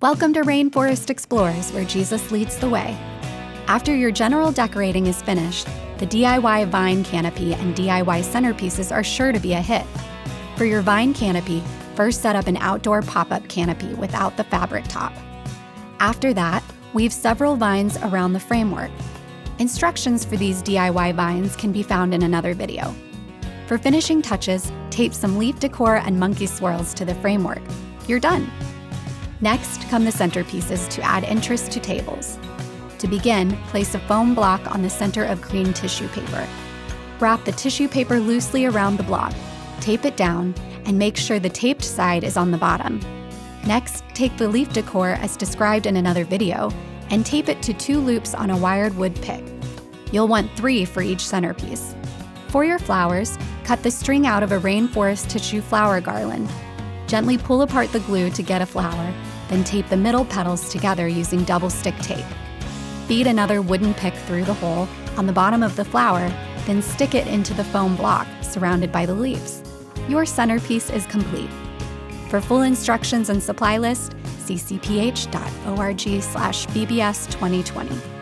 Welcome to Rainforest Explorers, where Jesus leads the way. After your general decorating is finished, the DIY vine canopy and DIY centerpieces are sure to be a hit. For your vine canopy, first set up an outdoor pop-up canopy without the fabric top. After that, weave several vines around the framework. Instructions for these DIY vines can be found in another video. For finishing touches, tape some leaf decor and monkey swirls to the framework. You're done. Next come the centerpieces to add interest to tables. To begin, place a foam block on the center of green tissue paper. Wrap the tissue paper loosely around the block, tape it down, and make sure the taped side is on the bottom. Next, take the leaf decor as described in another video and tape it to 2 loops on a wired wood pick. You'll want 3 for each centerpiece. For your flowers, cut the string out of a rainforest tissue flower garland. Gently pull apart the glue to get a flower, then tape the middle petals together using double stick tape. Feed another wooden pick through the hole on the bottom of the flower, then stick it into the foam block surrounded by the leaves. Your centerpiece is complete. For full instructions and supply list, see cph.org/bbs2020.